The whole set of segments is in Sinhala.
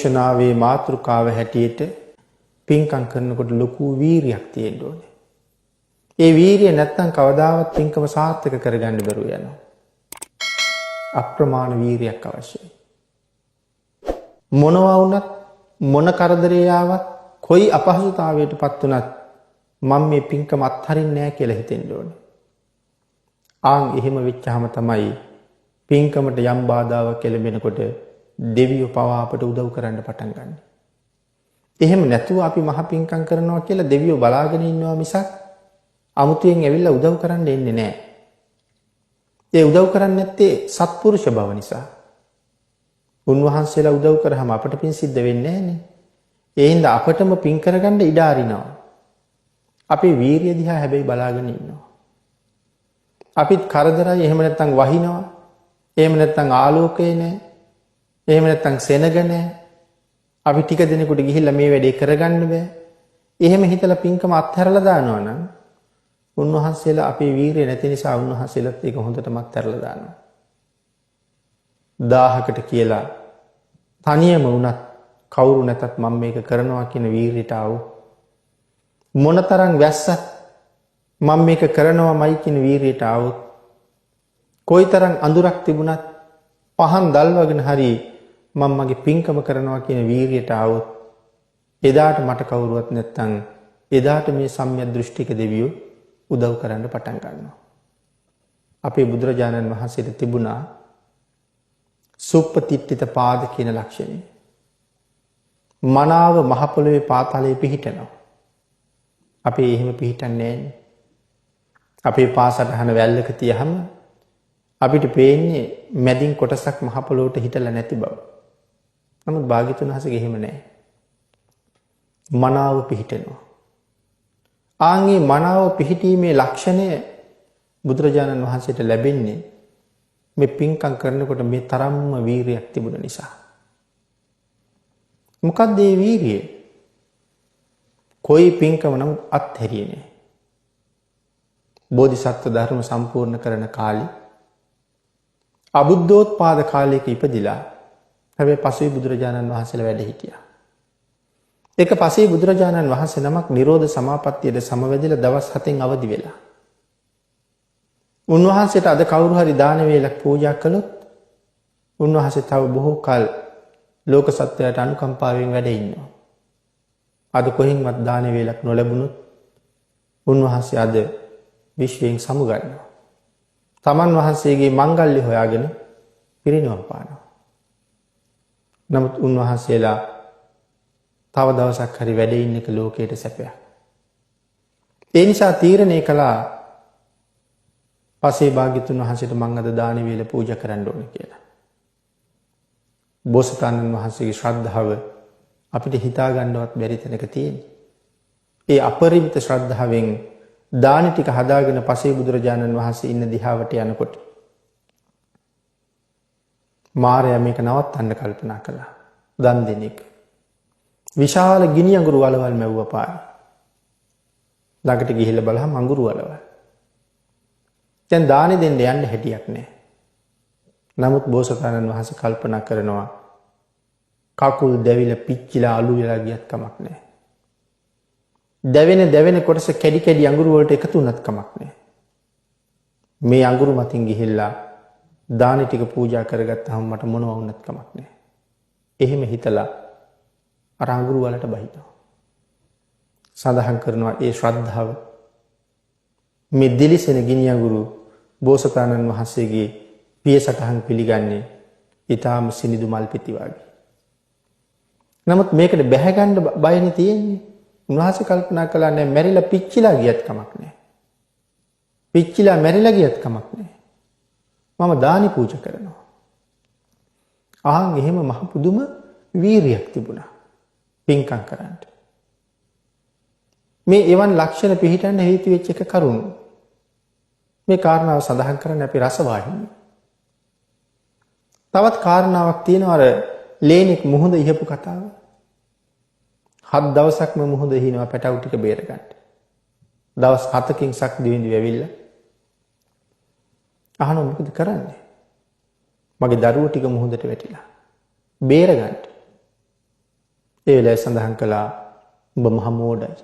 දේශනාවේ මාතෘකාව හැටියට පින්කම් කරනකොට ලොකු වීරියක් තියෙන්න ඕනේ. ඒ වීරිය නැත්තම් කවදාවත් පින්කම සාර්ථක කරගන්න බැරුව යනවා. අප්‍රමාණ වීරියක් අවශ්‍යයි. මොනවා වුණත් මොන කරදරේ ආවත් කොයි අපහසුතාවයකටපත් වුණත් මම මේ පින්කම අත්හරින්නේ නැහැ කියලා හිතෙන්න ඕනේ. ආන් එහෙම වෙච්චාම තමයි පින්කමට යම් බාධාවක් එළඹෙනකොට දෙවියෝ පවා අපට උදව් කරන්න පටන් ගන්න. එහෙම නැතුව අපි මහ පින්කම් කරනවා කියලා දෙවියෝ බලාගෙන ඉන්නවා මිසක් අමුතුවෙන් ඇවිල්ලා උදව් කරන්න එන්නේ නැහැ. ඒ උදව් කරන්නේ නැත්තේ සත්පුරුෂ බව නිසා. උන්වහන්සේලා උදව් කරාම අපට පින් සිද්ධ වෙන්නේ නැහනේ. ඒ හින්දා අපටම පින් කරගන්න ඉඩ අරිනවා. අපේ වීරිය දිහා හැබැයි බලාගෙන ඉන්නවා. අපිත් කරදරයි එහෙම නැත්තම් වහිනවා. එහෙම නැත්තම් ආලෝකය නැහැ. එහෙම නැත්තම් සෙනග නැහැ. අපි ටික දිනකට ගිහිල්ලා මේ වැඩේ කරගන්න බෑ. එහෙම හිතලා පින්කම අත්හැරලා දානවා නම් උන්වහන්සේලා අපේ වීරිය නැති නිසා උන්වහන්සේලාත් ඒක හොඳටම අත්හැරලා දානවා. 1000කට කියලා තනියම වුණත් කවුරු නැතත් මම මේක කරනවා කියන වීරියට ආව මොනතරම් වැස්සත් මම මේක කරනවාමයි කියන වීරියට ආවොත් කොයිතරම් අඳුරක් තිබුණත් පහන් දල්වගෙන හරි මම මගේ පින්කම කරනවා කියන වීරියට ආවොත් එදාට මට කවුරුවත් නැත්තම් එදාට මේ සම්‍යක් දෘෂ්ටික දෙවියෝ උදව් කරන්න පටන් ගන්නවා. අපේ බුදුරජාණන් වහන්සේට තිබුණා සුප්පතිට්ඨිත පාද කියන ලක්ෂණය. මනාව මහ පොළොවේ පාතාලයේ පිහිටනවා. අපි එහෙම පිහිටන්නේ නැහැ. අපේ පාසටහන වැල්ලක තියහම අපිට පේන්නේ මැදින් කොටසක් මහ පොළොවට හිටලා නැති බව. නමුත් භාග්‍යතුන් වහන්සේගේ එහෙම නැහැ. මනාව පිහිටනවා. ආන්ගේ මනාව පිහිටීමේ ලක්ෂණය බුදුරජාණන් වහන්සේට ලැබෙන්නේ මේ පින්කම් කරනකොට මේ තරම්ම වීරියක් තිබුණ නිසා. මොකක්ද මේ වීරිය? කොයි පින්කම නමුත් අත්හැරියේ නැහැ. බෝධිසත්ව ධර්ම සම්පූර්ණ කරන කාලේ අබුද්ධෝත්පාද කාලයක ඉපදිලා හැබැයි පසේ බුදුරජාණන් වහන්සේලා වැඩ හිටියා. ඒක පසේ බුදුරජාණන් වහන්සේ නමක් නිරෝධ සමාපත්තියට සමවැදිලා දවස් 7න් අවදි වෙලා. උන්වහන්සේට අද කවුරු හරි දාන වේලක් පූජා කළොත් උන්වහන්සේ තව බොහෝ කල ලෝක සත්වයාට අනුකම්පාවෙන් වැඩ ඉන්නවා. අද කොහෙන්වත් දාන වේලක් නොලැබුණොත් උන්වහන්සේ අද විශ්වයෙන් සමුගන්නවා. තමන් වහන්සේගේ මංගල්‍ය හොයාගෙන පිරිනිවන් පානවා. නමුත් උන්වහන්සේලා තව දවසක් හරි වැඩ ඉන්න එක ලෝකයට සැපයක්. ඒ නිසා තීරණය කළා පසේ භාග්‍යතුන් වහන්සේට මං අද දාන වේල පූජා කරන්න ඕනේ කියලා. බෝසතාණන් වහන්සේගේ ශ්‍රද්ධාව අපිට හිතා ගන්නවත් බැරි තැනක තියෙන්නේ. ඒ අපරිමිත ශ්‍රද්ධාවෙන් දාන ටික හදාගෙන පසේ බුදුරජාණන් වහන්සේ ඉන්න දිහාවට යනකොට මාරයා මේක නවත්තන්න කල්පනා කළා. දන් දෙන එක. විශාල ගිනි අඟුරු වලවල් මැව්වා පාරේ. ළඟට ගිහිල්ලා බලහම අඟුරු වලවල්. දැන් දානෙ දෙන්න යන්න හැටියක් නැහැ. නමුත් බෝසතාණන් වහන්සේ කල්පනා කරනවා කකුල් දැවිලා පිච්චිලා අලු වෙලා ගියත් කමක් නැහැ. දැවෙන කොටස කැඩි කැඩි අඟුරු වලට එකතු වුණත් කමක් නැහැ. මේ අඟුරු මතින් ගිහිල්ලා දානෙ ටික පූජා කරගත්තාම මට මොනවා වුණත් කමක් නැහැ. එහෙම හිතලා අර අඟුරු වලට බහිනවා. සඳහන් කරනවා ඒ ශ්‍රද්ධාව මේ දිලිසෙන ගිනි අඟුරු බෝසතාණන් වහන්සේගේ පිය සටහන් පිළිගන්නේ ඊටාම සිනිදු මල් පිටි වගේ. නමුත් මේකට බැහැ ගන්න බයනේ තියෙන්නේ. උන්වහන්සේ කල්පනා කළා නෑ මැරිලා පිච්චිලා ගියත් කමක් නෑ. පිච්චිලා මැරිලා ගියත් කමක් නෑ. මම දානි පූජා කරනවා. ආන් එහෙම මහ පුදුම වීරියක් තිබුණා. පින්කම් කරන්න. මේ එවන් ලක්ෂණ පිළිහිටන්න හේතු වෙච්ච එක කරුණු. මේ කාරණාව සඳහන් කරන්නේ අපි රසවාහිනිය. තවත් කාරණාවක් තියෙනවා අර ලේනෙක් මුහුද ඉහපු කතාව. 7 දවසක්ම මුහුද හිනවා පැටවු ටික බේර ගන්න. දවස් 7කින් සක් දිවිඳු ඇවිල්ලා අහනවා මොකද කරන්නේ? මගේ දරුවෝ ටික මුහුදට වැටිලා. බේර ගන්න. ඒ වෙලාවේ සඳහන් කළා උඹ මහ මෝඩයි.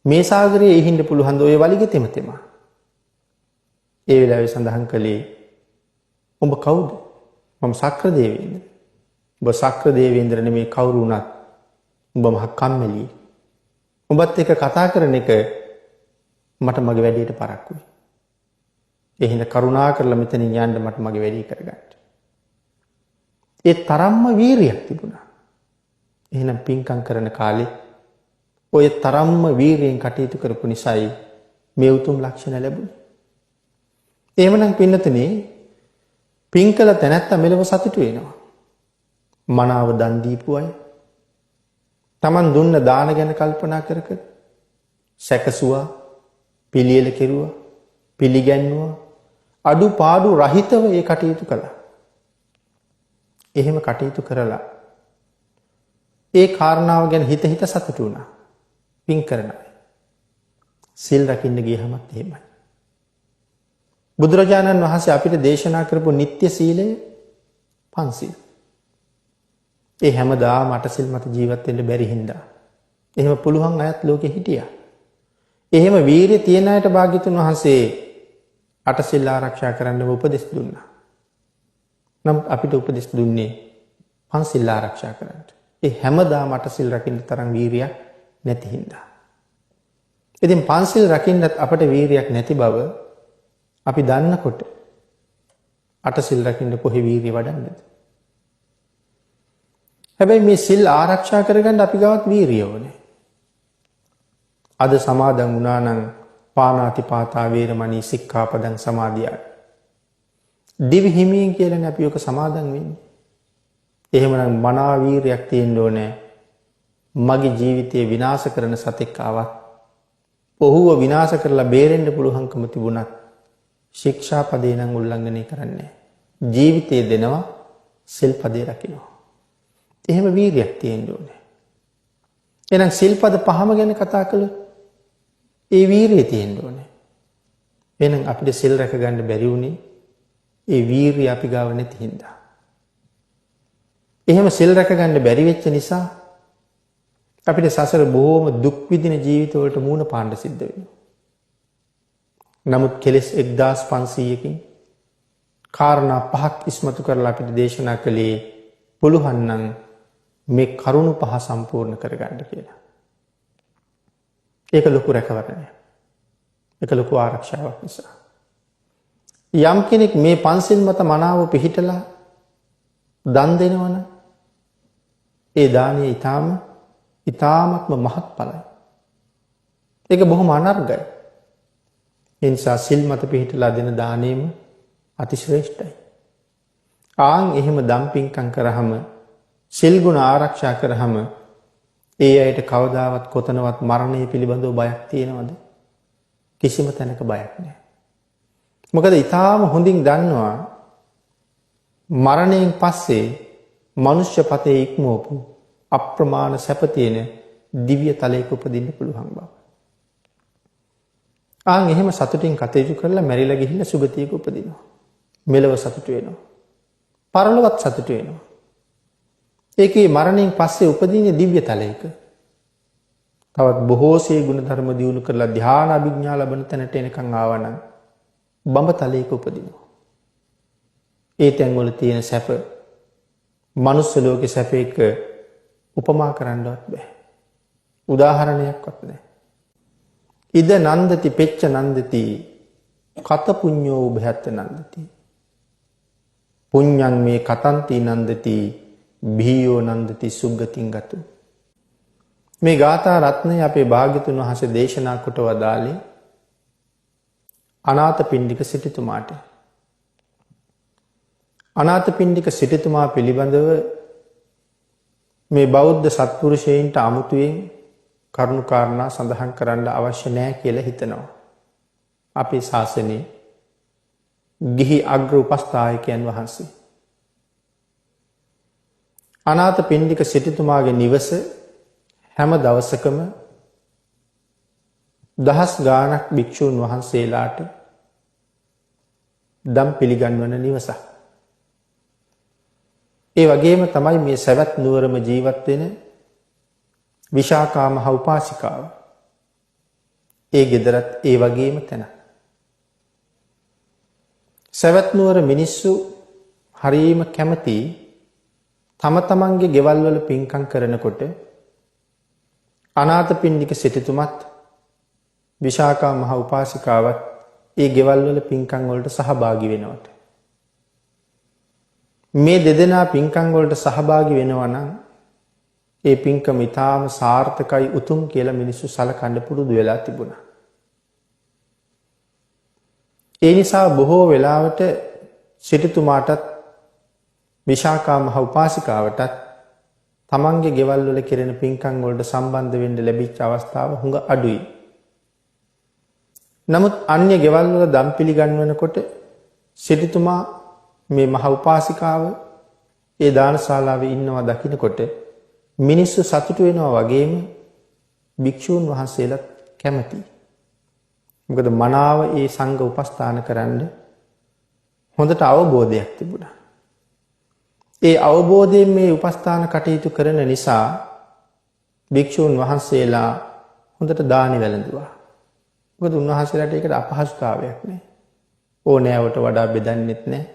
මේ සාගරයේ ඉහින්න පුළුවන් ද ඔය වලිගෙ තෙම තෙම. ඒ වෙලාවේ සඳහන් කළේ උඹ කවුද? මම සක්‍ර දේවේන්ද්‍ර. උඹ සක්‍ර දේවේන්ද්‍ර නෙමේ කවුරු වුණත් උඹ මහ කම්මැලි. උඹත් එක්ක කතා කරන එක මට මගේ වැඩේට පරක්කුයි. ඒ හින්දා කරුණා කරලා මෙතනින් යන්න මට මගේ වැඩේ කරගන්න. ඒ තරම්ම වීරියක් තිබුණා. එහෙනම් පින්කම් කරන කාලේ ඔය තරම්ම වීරියෙන් කටයුතු කරපු නිසායි මේ උතුම් ලක්ෂණ ලැබුණේ. එහෙමනම් පින්නතනේ පින් කළ තැනැත්තා මෙලව සතුටු වෙනවා. මනාව දන් දීපු අය Taman දුන්න දාන ගැන කල්පනා කර කර සැකසුවා, පිළියෙල කෙරුවා, පිළිගැන්නුවා, අඩුපාඩු රහිතව ඒ කටයුතු කළා. එහෙම කටයුතු කරලා ඒ කාරණාව ගැන හිත සතුටු වුණා. පින් කරන අය. සිල් රකින්න ගියහමත් එහෙමයි. බුදුරජාණන් වහන්සේ අපිට දේශනා කරපු නිත්‍ය සීලය පන්සිල්. ඒ හැමදාම අටසිල් මත ජීවත් වෙන්න බැරි හින්දා එහෙම පුළුවන් අයත් ලෝකෙ හිටියා. එහෙම වීරිය තියන අයට භාග්‍යතුන් වහන්සේ අටසිල් ආරක්ෂා කරන්න උපදෙස් දුන්නා. නම් අපිට උපදෙස් දුන්නේ පන්සිල් ආරක්ෂා කරන්න. ඒ හැමදාම අටසිල් රකින්න තරම් වීරියක් නැති හින්දා. ඉතින් පන්සිල් රකින්නත් අපට වීරියක් නැති බව අපි දන්නකොට අටසිල් රකින්න කොහේ වීරිය වඩන්නද? හැබැයි මේ සිල් ආරක්ෂා කරගන්න අපි ගාවත් වීරිය ඕනේ. අද සමාදන් වුණා නම් පාණාති පාතා වේරමණී සික්ඛාපදං සමාදියාමි. දිවි හිමියෙන් කියලානේ අපි ඔක සමාදන් වෙන්නේ. එහෙමනම් මනා වීරියක් තියෙන්න ඕනේ. මගේ ජීවිතය විනාශ කරන සතෙක් ආවත් ඔහුව විනාශ කරලා බේරෙන්න පුළුවන්කම තිබුණත් ශික්ෂාපදේ නම් උල්ලංඝනය කරන්නේ. ජීවිතය දෙනවා, සිල්පදේ රකින්නවා. එහෙම වීරියක් තියෙන්න ඕනේ. එහෙනම් සිල්පද පහම ගැන කතා කළොත් ඒ වීරිය තියෙන්න ඕනේ. එහෙනම් අපිට සිල් රැක ගන්න බැරි වුණේ ඒ වීරිය අපි ගාව නැති හින්දා. එහෙම සිල් රැක ගන්න බැරි වෙච්ච නිසා අපිට සසර බොහොම දුක් විඳින ජීවිතවලට මුහුණ පාන්න සිද්ධ වෙනවා. නමුත් කෙලෙස් 1500කින් කාරණා පහක් ඉස්මතු කරලා අපිට දේශනා කළේ පුළුවන් නම් මේ කරුණු පහ සම්පූර්ණ කරගන්න කියලා. ඒක ලොකු රැකවරණයක්. ඒක ලොකු ආරක්ෂාවක් නිසා. යම් කෙනෙක් මේ පන්සිල් මත මනාව පිහිටලා දන් දෙනවනම් ඒ දානය ඊ타මත්ම මහත්ඵලයි. ඒක බොහොම අනර්ගයි. ඒ නිසා සිල් මත පිහිටලා දෙන දානෙම අතිශ්‍රේෂ්ඨයි. ආන් එහෙම දම් පින්කම් කරාම සිල් ගුණ ආරක්ෂා කරාම ඒ අයට කවදාවත් කොතනවත් මරණය පිළිබඳව බයක් තියෙනවද? කිසිම තැනක බයක් නැහැ. මොකද ඊටාම හොඳින් දන්නවා මරණයෙන් පස්සේ මනුෂ්‍ය පතේ ඉක්මවපු අප්‍රමාණ සැප තියෙන දිව්‍ය තලයක උපදින්න පුළුවන් බව. ආන් එහෙම සතුටින් කටයුතු කරලා මැරිලා ගිහිල්ලා සුගතියක උපදිනවා. මෙලව සතුට වෙනවා. පරලොවත් සතුට වෙනවා. ඒකේ මරණයෙන් පස්සේ උපදින්නේ දිව්‍ය තලයක. තවත් බොහෝසේ ගුණ ධර්ම දියුණු කරලා ධ්‍යාන අභිඥා ලබන තැනට එනකන් ආවනම් බඹ තලයක උපදිනවා. ඒ තැන්වල තියෙන සැප මනුස්ස ලෝකේ සැපයක උපමා කරන්නවත් බෑ. උදාහරණයක්වත් නැහැ. ඉද නන්දති පෙච්ච නන්දති කත පුඤ්ඤෝ උභයත් නන්දති. පුඤ්ඤං මේ කතන්ති නන්දති භීයෝ නන්දති සුග්ගතින් ගතු. මේ ගාථා රත්නය අපේ භාග්‍යතුන් වහන්සේ දේශනා කොට වදාළේ අනාථපිණ්ඩික සිටුතුමාට. අනාථපිණ්ඩික සිටුතුමා පිළිබඳව මේ බෞද්ධ සත්පුරුෂයන්ට අමුතුවෙන් කරුණු කාරණා සඳහන් කරන්න අවශ්‍ය නැහැ කියලා හිතනවා. අපේ ශාසනයේ ගිහි අග්‍ර උපස්ථායකයන් වහන්සේ අනාථපිණ්ඩික සිටුතුමාගේ නිවස හැම දවසකම දහස් ගාණක් භික්ෂූන් වහන්සේලාට දම් පිළිගන්වන නිවසක්. ඒ වගේම තමයි මේ සවැත් නුවරම ජීවත් වෙන විශාකා මහ උපාසිකාව. ඒ ගෙදරත් ඒ වගේම තැන. සවැත් නුවර මිනිස්සු හරීම කැමති තම තමන්ගේ ගෙවල් වල පින්කම් කරනකොට අනාථපිණ්ඩික සිටුතුමත් විශාකා මහ උපාසිකාවත් ඒ ගෙවල් වල පින්කම් වලට සහභාගී වෙනවට. මේ දෙදෙනා පින්කම් වලට සහභාගී වෙනවා නම් ඒ පින්කම ඊටාම සාර්ථකයි උතුම් කියලා මිනිස්සු සලකන්න පුරුදු වෙලා තිබුණා. ඒ නිසා බොහෝ වෙලාවට සිටුතුමාටත් විශාකා මහ උපාසිකාවටත් තමන්ගේ ගෙවල් වල කෙරෙන පින්කම් වලට සම්බන්ධ වෙන්න ලැබිච්ච අවස්ථාව හුඟ අඩුයි. නමුත් අන්‍ය ගෙවල් වල දම් පිළිගන්වනකොට සිටුතුමා මේ මහ උපාසිකාව ඒ දානශාලාවේ ඉන්නවා දකින්නකොට මිනිස්සු සතුටු වෙනවා වගේම භික්ෂූන් වහන්සේලාත් කැමතියි. මොකද මනාව ඒ සංඝ උපස්ථාන කරන්න හොඳට අවබෝධයක් තිබුණා. ඒ අවබෝධයෙන් මේ උපස්ථාන කටයුතු කරන නිසා භික්ෂූන් වහන්සේලා හොඳට දානි වැළඳුවා. මොකද උන්වහන්සේලාට ඒකට අපහසුතාවයක් නැහැ. ඕනෑවට වඩා බෙදන්නෙත් නැහැ.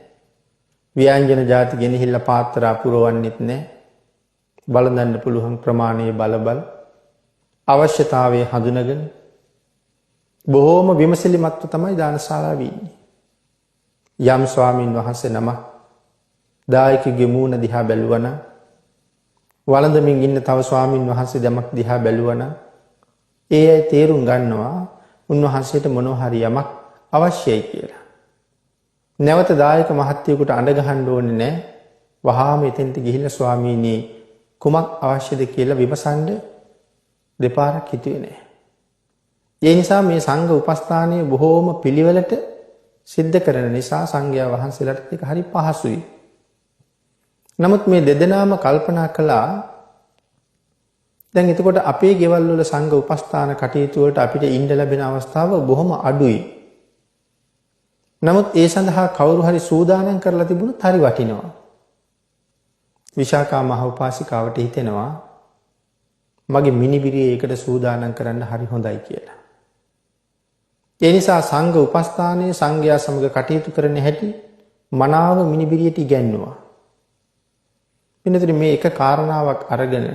ව්‍යංජන ಜಾති ගෙනහිල්ලා පාත්‍රා පුරවන්නෙත් නැහැ. බලඳන්න පුළුවන් ප්‍රමාණයේ බල අවශ්‍යතාවයේ හඳුනගෙන බොහෝම විමසිලිමත්ව තමයි දානශාලාවේ ඉන්නේ. යම් ස්වාමින් වහන්සේ නම දායකගේ මූණ දිහා බැලුවා නම් වළඳමින් ඉන්න තව ස්වාමින් වහන්සේ දෙමක් දිහා බැලුවා නම් ඒ අය තේරුම් ගන්නවා උන්වහන්සේට මොනවා හරි යමක් අවශ්‍යයි කියලා. නැවත දායක මහත්තයෙකුට අඬ ගහන්න ඕනේ නැහැ. වහාම එතෙන්ට ගිහිල්ලා ස්වාමීනි කුමක් අවශ්‍යද කියලා විමසන්න දෙපාරක් හිතුවේ නැහැ. ඒ නිසා මේ සංඝ උපස්ථානයේ බොහෝම පිළිවෙලට සිද්ධ කරන නිසා සංඝයා වහන්සේලාට ඒක හරි පහසුයි. නමුත් මේ දෙදෙනාම කල්පනා කළා දැන් එතකොට අපේ ගෙවල් වල සංඝ උපස්ථාන කටයුතු වලට අපිට ඉන්න ලැබෙන අවස්ථාව බොහොම අඩුයි. නමුත් ඒ සඳහා කවුරු හරි සූදානම් කරලා තිබුණොත් හරි වටිනවා. විශාකා මහ උපාසිකාවට හිතෙනවා මගේ මිනිබිරිය ඒකට සූදානම් කරන්න හරි හොඳයි කියලා. ඒ නිසා සංඝ උපස්ථානයේ සංඝයා සමග කටයුතු කරන හැටි මනාව මිනිබිරියට ඉගැන්නුවා. වෙනතර මේ එක කාරණාවක් අරගෙන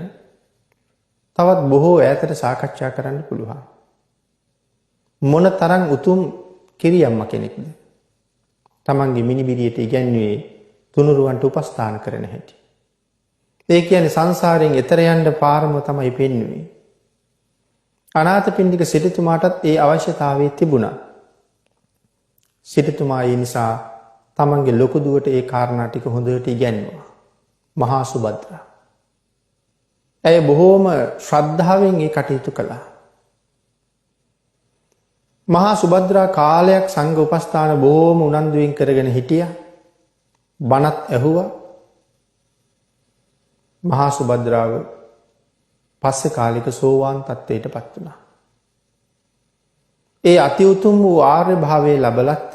තවත් බොහෝ ඈතට සාකච්ඡා කරන්න පුළුවන්. මොන තරම් උතුම් කිරියම්ම කෙනෙක්ද? තමන්ගේ මිනිබිරියට ඉගැන්වුවේ තුනුරුවන්ට උපස්ථාන කරන හැටි. ඒ කියන්නේ සංසාරයෙන් එතර යන්න පාරම තමයි පෙන්වුවේ. අනාථපිණ්ඩික සිටුතුමාටත් ඒ අවශ්‍යතාවය තිබුණා. සිටුතුමා ඒ නිසා තමන්ගේ ලොකු දුවට ඒ කාරණා ටික හොඳට ඉගැන්වුවා. මහා සුභද්‍රා. ඇය බොහෝම ශ්‍රද්ධාවෙන් ඒ කටයුතු කළා. මහා සුභද්‍රා කාලයක් සංඝ උපස්ථාන බොහෝම උනන්දුවෙන් කරගෙන හිටියා. බණත් ඇහුවා. මහා සුභද්‍රාව පස්සේ කාලික සෝවාන් තත්ත්වයට පත් වුණා. ඒ අති උතුම් වූ ආර්ය භාවයේ ලබලත්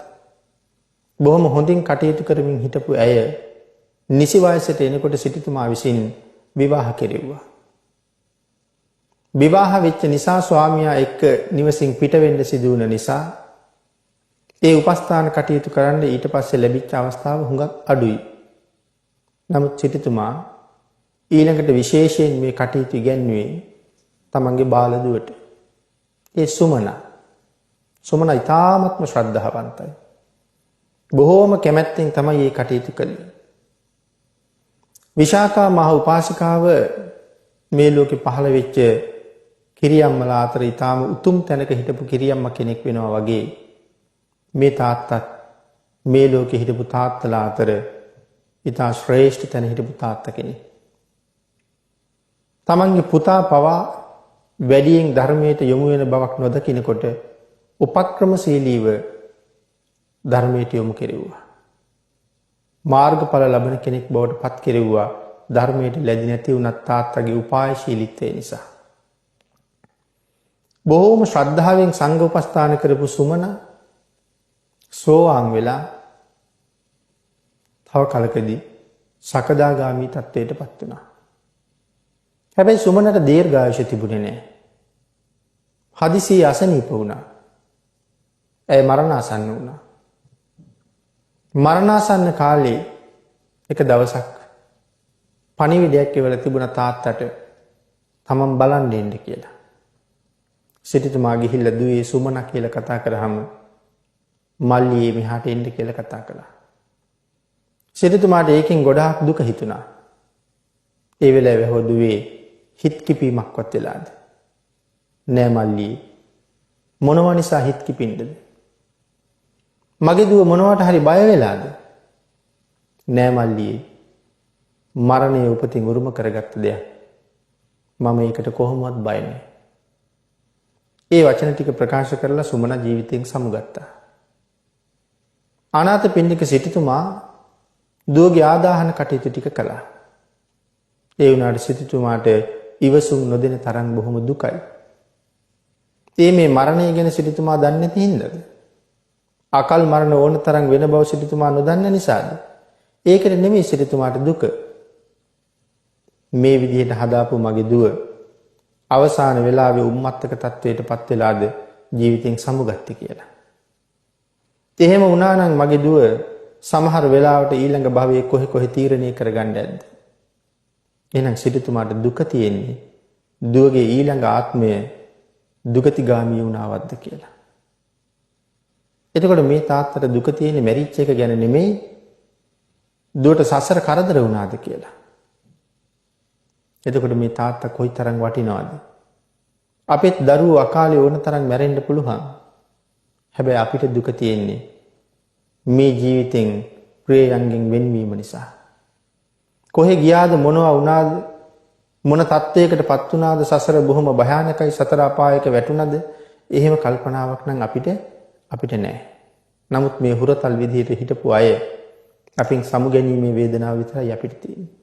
බොහොම හොඳින් කටයුතු කරමින් හිටපු ඇය නිසි වයසට එනකොට සිටුතුමා විසින් විවාහ කෙරෙව්වා. විවාහ වෙච්ච නිසා ස්වාමියා එක්ක නිවසින් පිට වෙන්න සිදු වුණ නිසා ඒ උපස්ථාන කටයුතු කරන්න ඊට පස්සේ ලැබිච්ච අවස්ථාව හුඟක් අඩුයි. නමුත් සිටුතුමා ඊළඟට විශේෂයෙන් මේ කටයුතු ඉගැන්වුවේ තමන්ගේ බාලදුවට. ඒ සුමන ඉතාමත්ම ශ්‍රද්ධාවන්තයි. බොහෝම කැමැත්තෙන් තමයි මේ කටයුතු කළේ. විශාකා මහ උපාසිකාව මේ ලෝකේ පහළ වෙච්ච කිරියම්මලා අතර ඊටාම උතුම් තැනක හිටපු කිරියම්ම කෙනෙක් වෙනවා වගේ මේ තාත්තත් මේ ලෝකේ හිටපු තාත්තලා අතර ඊටා ශ්‍රේෂ්ඨ තැන හිටපු තාත්තා කෙනෙක්. තමන්ගේ පුතා පවා වැඩියෙන් ධර්මයට යොමු වෙන බවක් නොදකිනකොට උපක්‍රමශීලීව ධර්මයට යොමු කෙරෙව්වා. මාර්ගඵල ලබන කෙනෙක් බවට පත් කෙරෙව්වා ධර්මයට ලැබි නැති වුණත් තාත්තගේ උපායශීලීත්වය නිසා. බොහෝම ශ්‍රද්ධාවෙන් සංඝ උපස්ථාන කරපු සුමන සෝවාන් වෙලා තව කලකදී සකදාගාමී තත්ත්වයට පත් වුණා. හැබැයි සුමනට දීර්ඝායුෂ තිබුණේ නැහැ. හදිසියේ අසනීප වුණා. ඇය මරණාසන්න වුණා. මරණාසන්න කාලේ එක දවසක් පණිවිඩයක් එවල තිබුණ තාත්තට තමන් බලන්න එන්න කියලා. සිටුතුමා ගිහිල්ලා දුවේ සුමන කියලා කතා කරාම මල්ලියේ මෙහාට එන්න කියලා කතා කළා. සිටුතුමාට ඒකෙන් ගොඩාක් දුක හිතුණා. ඒ වෙලාවේ හො දුවේ හිත කිපීමක්වත් වෙලාද? නෑ මල්ලී. මොනවා නිසා හිත කිපින්නද? මගේ දුව මොනවට හරි බය වෙලාද? නෑ මල්ලී. මරණය උපතින් උරුම කරගත්ත දෙයක්. මම ඒකට කොහොමවත් බය නෑ. ඒ වචන ටික ප්‍රකාශ කරලා සුමන ජීවිතයෙන් සමුගත්තා. අනාථපිණ්ඩික සිටුතුමා දුවගේ ආදාහන කටයුතු ටික කළා. ඒ වුණාට සිටුතුමාට ඉවසුම් නොදෙන තරම් බොහොම දුකයි. ඒ මේ මරණය ගැන සිටුතුමා දන්නේ නැති හින්දාද? අකල් මරණ ඕන තරම් වෙන බව සිටුතුමා නොදන්න නිසාද? ඒකට නෙමෙයි සිටුතුමාට දුක. මේ විදිහට හදාපු මගේ දුව අවසාන වෙලාවේ උම්මත්තක තත්වයට පත් වෙලාද ජීවිතෙන් සමුගත්තේ කියලා. එහෙම වුණා නම් මගේ දුව සමහර වෙලාවට ඊළඟ භවයේ කොහෙ තීරණය කරගන්න ඇද්ද? එහෙනම් සිටුතුමාට දුක තියෙන්නේ දුවගේ ඊළඟ ආත්මය දුගතිගාමී වුණාවද්ද කියලා. එතකොට මේ තාත්තට දුක තියෙන්නේ මැරිච් එක ගැන නෙමෙයි දුවට සසර කරදර වුණාද කියලා. එතකොට මේ තාත්තා කොයි තරම් වටිනවද? අපෙත් දරුවෝ අකාලේ ඕන තරම් මැරෙන්න පුළුවන්. හැබැයි අපිට දුක තියෙන්නේ මේ ජීවිතෙන් ප්‍රියයන්ගෙන් වෙන්වීම නිසා. කොහෙ ගියාද මොනවා වුණාද මොන තත්ත්වයකට පත් වුණාද සසර බොහොම භයානකයි සතර අපායක වැටුණද එහෙම කල්පනාවක් නම් අපිට නැහැ. නමුත් මේ හුරතල් විදිහට හිටපු අය අපින් සමුගැනීමේ වේදනාව විතරයි අපිට තියෙන්නේ.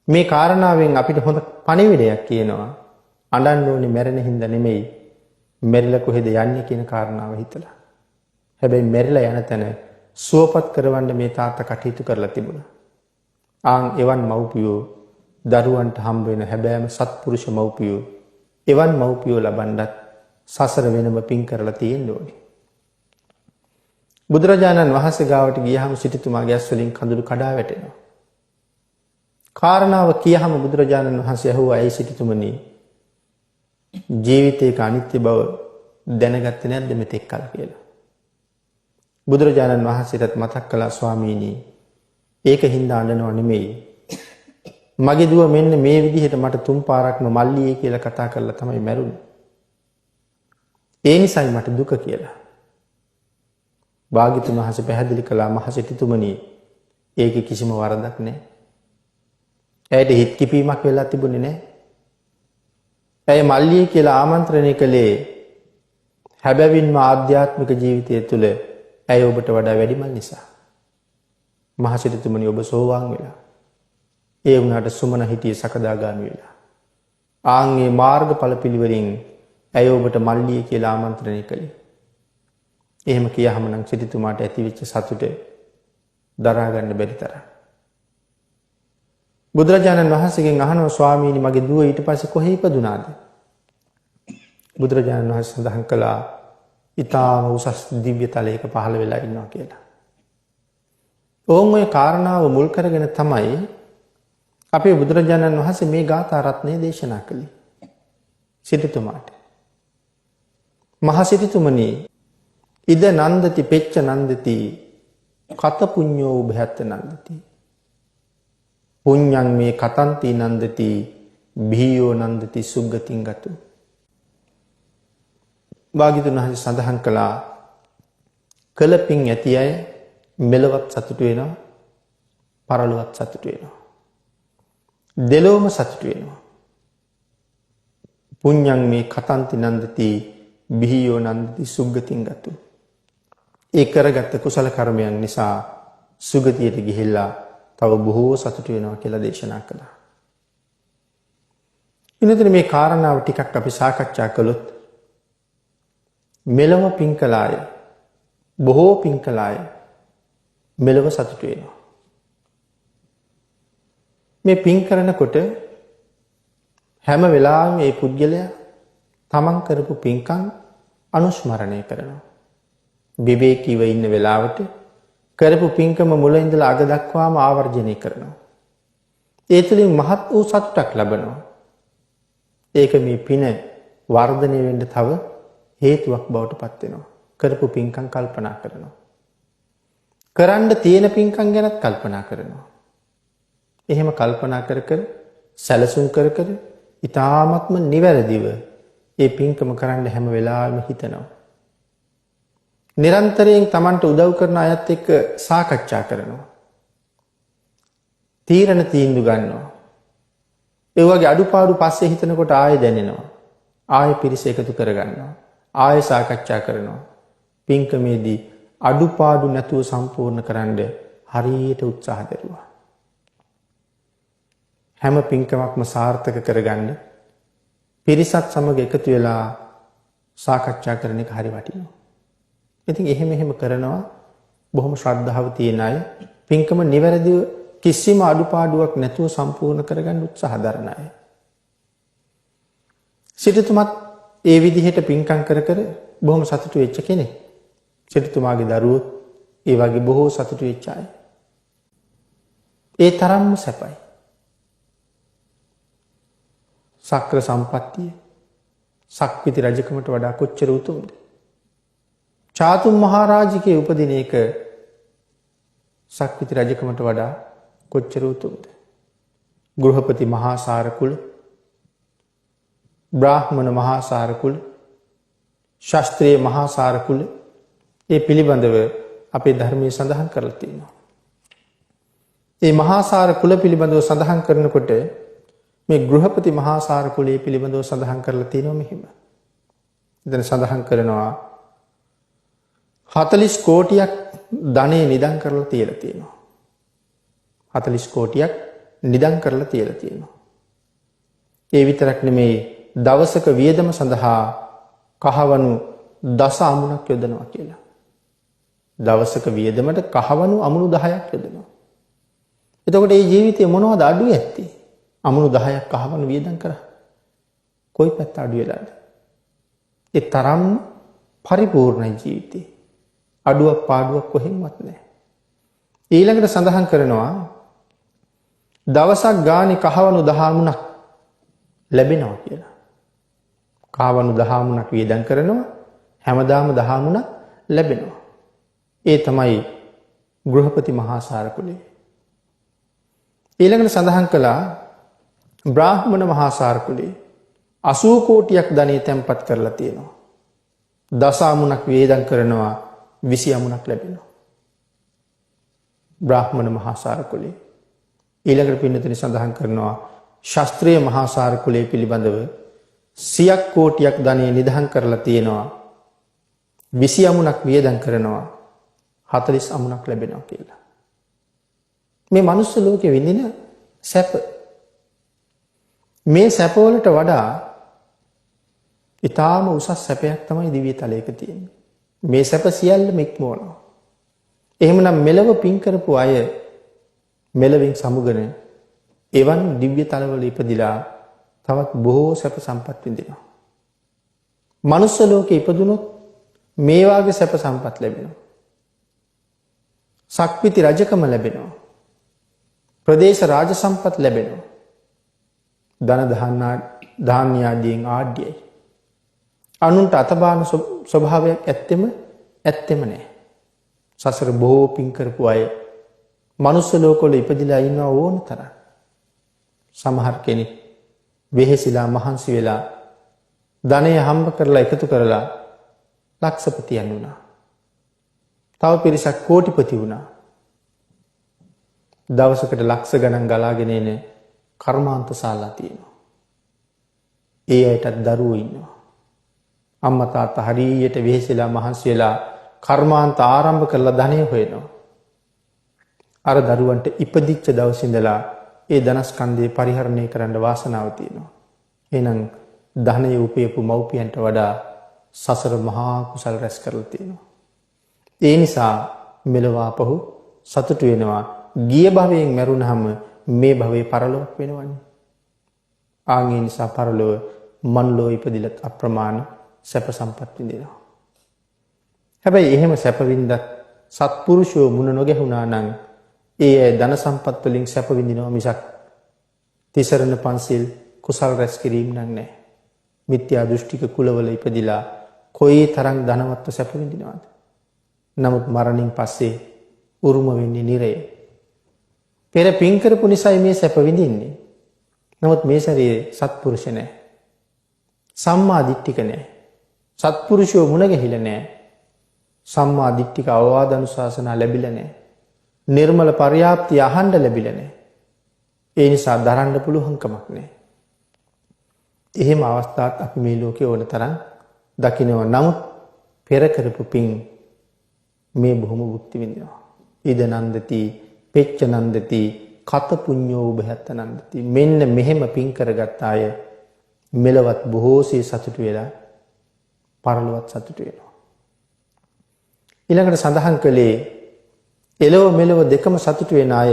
මේ කාරණාවෙන් අපිට හොඳ පණිවිඩයක් කියනවා. අඬන්න ඕනේ මැරෙන හින්දා නෙමෙයි. මැරිලා කොහෙද යන්නේ කියන කාරණාව හිතලා. හැබැයි මැරිලා යන තැන සුවපත් කරවන්න මේ තාත්තා කටයුතු කරලා තිබුණා. ආන් එවන් මව්පියෝ දරුවන්ට හම්බ වෙන හැබෑම සත්පුරුෂ මව්පියෝ එවන් මව්පියෝ ලබන්නත් සසර වෙනම පින් කරලා තියෙන්න ඕනේ. බුදුරජාණන් වහන්සේ ගාවට ගියහම සිටුතුමාගේ ඇස් වලින් කඳුළු කඩා වැටෙනවා. කාරණාව කියහම බුදුරජාණන් වහන්සේ ඇහුවා ඇයි සිටුතුමනි ජීවිතයක අනිත්‍ය බව දැනගත්තේ නැද්ද මෙතෙක් කල කියලා. බුදුරජාණන් වහන්සේටත් මතක් කළා ස්වාමීනි ඒක හින්දා අඬනව නෙමෙයි. මගේ දුව මෙන්න මේ විදිහට මට තුන් පාරක්ම මල්ලියේ කියලා කතා කරලා තමයි මැරුණේ. ඒ නිසායි මට දුක කියලා. භාග්‍යතුන් වහන්සේ පැහැදිලි කළා මහසිටුතුමනි ඒකේ කිසිම වරදක් නැහැ. ඇයට හිත කිපීමක් වෙලා තිබුණේ නැහැ. ඇය මල්ලියේ කියලා ආමන්ත්‍රණය කළේ හැබැවින්ම ආධ්‍යාත්මික ජීවිතය තුළ ඇය ඔබට වඩා වැඩිමල් නිසා. මහසිටුතුමනි ඔබ සෝවාන් වෙලා. ඒ වුණාට සුමන හිටියේ සකදාගාමී වෙලා. ආන්ගේ මාර්ගඵල පිළිවෙලින් ඇය ඔබට මල්ලියේ කියලා ආමන්ත්‍රණය කළේ. එහෙම කියහම නම් සිටුතුමාට ඇතිවෙච්ච සතුට දරා ගන්න බැරි තරම්. බුදුරජාණන් වහන්සේගෙන් අහනවා ස්වාමීනි මගේ දුව ඊට පස්සේ කොහේ ඉපදුනාද? බුදුරජාණන් වහන්සේ සඳහන් කළා ඊටාම උසස් දිව්‍ය තලයක පහළ වෙලා ඉන්නවා කියලා. ඕන් ඔය කාරණාව මුල් කරගෙන තමයි අපේ බුදුරජාණන් වහන්සේ මේ ගාථා රත්නය දේශනා කළේ. සිටුතුමාට. මහ සිටුතුමනි ඉද නන්දති පෙච්ච නන්දති කත පුඤ්ඤෝ උභයත් නන්දති. පුඤ්ඤං මේ කතන්ති නන්දති බිහියෝ නන්දති සුග්ගතින් ගතු. භාග්‍යවතුන් වහන්සේ සඳහන් කළා කලපින් ඇති අය මෙලවත් සතුටු වෙනවා පරලොවත් සතුටු වෙනවා. දෙලොවම සතුටු වෙනවා. පුඤ්ඤං මේ කතන්ති නන්දති බිහියෝ නන්දති සුග්ගතින් ගතු. ඒ කරගත්ත කුසල කර්මයන් නිසා සුගතියට ගිහිල්ලා තව බොහෝ සතුටු වෙනවා කියලා දේශනා කළා. ඉතින් මේ කාරණාව ටිකක් අපි සාකච්ඡා කළොත් මෙලව පින් කළාය බොහෝ පින් කළාය මෙලව සතුටු වෙනවා. මේ පින් කරනකොට හැම වෙලාවෙම මේ පුද්ගලයා තමන් කරපු පින්කම් අනුස්මරණය කරනවා. විවේකීව ඉන්න වෙලාවට කරපු පින්කම මුල ඉඳලා අග දක්වාම ආවර්ජනය කරනවා. ඒ තුළින් මහත් වූ සතුටක් ලබනවා. ඒක මේ පින වර්ධනය වෙන්න තව හේතුවක් බවට පත් වෙනවා. කරපු පින්කම් කල්පනා කරනවා. කරන්න තියෙන පින්කම් ගැනත් කල්පනා කරනවා. එහෙම කල්පනා කර කර සැලසුම් කර කර ඊ타ත්ම නිවැරදිව ඒ පින්කම කරන්න හැම වෙලාවෙම හිතනවා. නිරන්තරයෙන් Tamanට උදව් කරන අයත් එක්ක සාකච්ඡා කරනවා. තීරණ තීන්දුව ගන්නවා. ඒ වගේ අඩුපාඩු පස්සේ හිතනකොට ආයෙ දැනෙනවා. ආයෙ පිරිස එකතු කරගන්නවා. ආයෙ සාකච්ඡා කරනවා. පින්කමේදී අඩුපාඩු නැතුව සම්පූර්ණ කරන්න හරියට උත්සාහ දරුවා. හැම පින්කමක්ම සාර්ථක කරගන්න පිරිසත් සමග එකතු වෙලා සාකච්ඡා කරන එක හරි වටිනවා. ඉතින් එහෙම කරනවා බොහොම ශ්‍රද්ධාව තියෙන අය පින්කම නිවැරදිව කිසිම අඩුපාඩුවක් නැතුව සම්පූර්ණ කරගන්න උත්සාහ දරන අය. සිටුතුමත් ඒ විදිහට පින්කම් කර කර බොහොම සතුටු වෙච්ච කෙනෙක්. සිටුතුමාගේ දරුවෝ ඒ වගේ බොහෝ සතුටු වෙච්ච අය. ඒ තරම්ම සැපයි. සක්‍ර සම්පත්තිය සක්විති රජකමට වඩා කොච්චර උතුම්ද? චාතුම් මහරජකේ උපදින එක සක්විති රජකමට වඩා කොච්චර උතුම්ද? ගෘහපති මහාසාර කුල, බ්‍රාහ්මණ මහාසාර කුල, ශාස්ත්‍රීය මහාසාර කුල ඒ පිළිබඳව අපේ ධර්මයේ සඳහන් කරලා තියෙනවා. මේ මහාසාර කුල පිළිබඳව සඳහන් කරනකොට මේ ගෘහපති මහාසාර කුලයේ පිළිබඳව සඳහන් කරලා තියෙනවා මෙහිම. එතන සඳහන් කරනවා 40 කෝටියක් ධනෙ නිදන් කරලා තියලා තියෙනවා. 40 කෝටියක් නිදන් කරලා තියලා තියෙනවා. ඒ විතරක් නෙමෙයි දවසක වියදම සඳහා කහවණු දස අමුණක් යොදනවා කියලා. දවසක වියදමට කහවණු අමුණු 10ක් යොදනවා. එතකොට මේ ජීවිතේ මොනවද අඩු ඇත්තේ? අමුණු 10ක් කහවණු වියදම් කරා. කොයි පැත්ත අඩු වෙලාද? ඒ තරම් පරිපූර්ණයි ජීවිතේ. අඩුවක් පාඩුවක් කොහෙන්වත් නැහැ. ඊළඟට සඳහන් කරනවා දවසක් ගානේ කහවණු 10 මුණක් ලැබෙනවා කියලා. කහවණු 10 මුණක් වියදම් කරනවා හැමදාම 10 මුණක් ලැබෙනවා. ඒ තමයි ගෘහපති මහාසාර කුලය. ඊළඟට සඳහන් කළා බ්‍රාහ්මණ මහාසාර කුලේ 80 කෝටියක් ධනෙ තැන්පත් කරලා තියෙනවා. දස අමුණක් වේදම් කරනවා 20 අමුණක් ලැබෙනවා. බ්‍රාහ්මණ මහාසාර කුලේ. ඊළඟට පින්නතුනි සඳහන් කරනවා ශාස්ත්‍රීය මහාසාර කුලේ පිළිබඳව 100ක් කෝටියක් ධනෙ නිදහම් කරලා තියෙනවා. 20 අමුණක් වේදම් කරනවා 40 අමුණක් ලැබෙනවා කියලා. මේ මනුස්ස ලෝකෙ විඳින සැප මේ සැපවලට වඩා ඊටාම උසස් සැපයක් තමයි දිව්‍ය තලයක තියෙන්නේ. මේ සැප සියල්ලම ඉක්මවනවා. එහෙමනම් මෙලව පින් කරපු අය මෙලවින් සමුගන එවන් දිව්‍ය තලවල ඉපදිලා තවත් බොහෝ සැප සම්පත් විඳිනවා. මනුස්ස ලෝකේ ඉපදුනොත් මේ වාගේ සැප සම්පත් ලැබෙනවා. සක්විති රජකම ලැබෙනවා. ප්‍රදේශ රාජ සම්පත් ලැබෙනවා. ධන ධාන්‍ය ආදීන් ආඩ්‍යයි. අනුන්ට අතබාන ස්වභාවයක් ඇත්තෙම නැහැ. සසර බොහෝ පින් කරපු අය මනුස්ස ලෝකවල ඉපදිලා ඉන්නවා ඕන තරම්. සමහර කෙනෙක් වෙහෙසිලා මහන්සි වෙලා ධනය හම්බ කරලා එකතු කරලා ලක්ෂපතියන් වුණා. තව පිරිසක් කෝටිපති වුණා. දවසකට ලක්ෂ ගණන් ගලාගෙන එන කර්මාන්ත ශාලා තියෙනවා. ඒ අයටත් දරුවෝ ඉන්නවා. අම්මා තාත්තා හරියට වෙහෙසිලා මහන්සි වෙලා කර්මාන්ත ආරම්භ කරලා ධනෙ හොයනවා. අර දරුවන්ට ඉපදිච්ච දවසේ ඉඳලා ඒ ධනස්කන්ධය පරිහරණය කරන්න වාසනාව තියෙනවා. එහෙනම් ධනෙ උපයපු මව්පියන්ට වඩා සසර මහා කුසල් රැස් කරලා තියෙනවා. ඒ නිසා මෙලව ආපහු සතුටු වෙනවා. ගිය භවයෙන් මැරුණාම මේ භවයේ පරලොවක් වෙනවනේ. ආන්ගේ නිසා පරලොව මන්ලෝ ඉපදිලත් අප්‍රමාණ සැප සම්පත් විඳිනවා. හැබැයි එහෙම සැප වින්දත් සත්පුරුෂයෝ මුණ නොගැහුණා නම් ඒ අය ධන සම්පත් වලින් සැප විඳිනවා මිසක් තිසරණ පන්සිල් කුසල් රැස් කිරීම නම් නැහැ. මිත්‍යා දෘෂ්ටික කුලවල ඉපදිලා කොයි තරම් ධනවත්ව සැප විඳිනවද? නමුත් මරණින් පස්සේ උරුම වෙන්නේ නිරය. පෙර පින් කරපු නිසායි මේ සැප විඳින්නේ. නමුත් මේ ශරීරේ සත්පුරුෂ නැහැ. සම්මා දිට්ඨික නැහැ. සත්පුරුෂයෝ මුණ ගැහිලා නැහැ. සම්මා දිට්ඨික අවවාද අනුශාසනා ලැබිලා නැහැ. නිර්මල පර්යාප්තිය අහන්න ලැබිලා නැහැ. ඒ නිසා දරන්න පුළුවන්කමක් නැහැ. එහෙම අවස්ථාවක් අපි මේ ලෝකේ ඕන තරම් දකිනවා. නමුත් පෙර කරපු පින් මේ බොහොම භුක්ති විඳිනවා. ඉද නන්දති, පෙච්ච නන්දති, කත පුඤ්ඤෝ උභයත්ත නන්දති. මෙන්න මෙහෙම පින් කරගත් අය මෙලවත් බොහෝසේ සතුටු වෙලා පරලොවත් සතුටු වෙනවා. ඊළඟට සඳහන් කළේ එලොව මෙලොව දෙකම සතුටු වෙන අය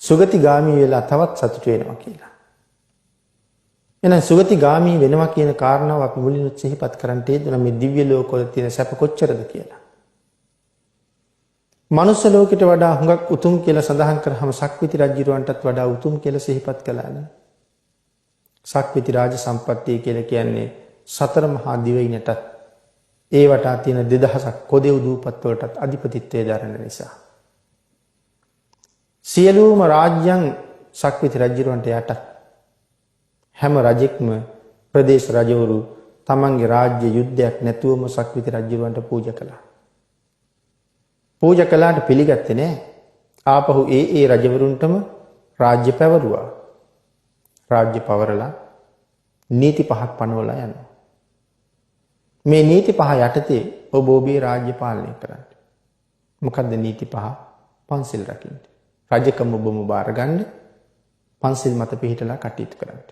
සුගතිගාමී වෙලා තවත් සතුටු වෙනවා කියලා. එහෙනම් සුගතිගාමී වෙනවා කියන කාරණාව අපි මුලින්ම සිහිපත් කරන්න තියෙනවා මේ දිව්‍ය ලෝකවල තියෙන සැප කොච්චරද කියලා. මනුස්ස ලෝකෙට වඩා හුඟක් උතුම් කියලා සඳහන් කරාම සක්විති රජුරවන්ටත් වඩා උතුම් කියලා සිහිපත් කළානේ. සක්විති රාජ සම්පත්තිය කියලා කියන්නේ සතර මහා දිවයිනටත් ඒ වටා තියෙන 2000ක් කොදෙව් දූපත් වලටත් අධිපතිත්වයේ දරන නිසා. සියලුම රාජ්‍යයන් සක්විති රජුරවන්ට යටත්. හැම රජෙක්ම ප්‍රදේශ රජවරු තමන්ගේ රාජ්‍ය යුද්ධයක් නැතුවම සක්විති රජුරවන්ට පූජා කළා. පූජා කළාට පිළිගත්තේ නැහැ. ආපහු ඒ රජවරුන්ටම රාජ්‍ය පැවරුවා. රාජ්‍ය පවරලා නීති පහක් පනවලා යනවා. මේ නීති පහ යටතේ ඔබ ඔබේ රාජ්‍ය පාලනය කරන්න. මොකද්ද නීති පහ? පන්සිල් රකින්න. රජකම ඔබම බාරගන්න. පන්සිල් මත පිහිටලා කටයුතු කරන්න.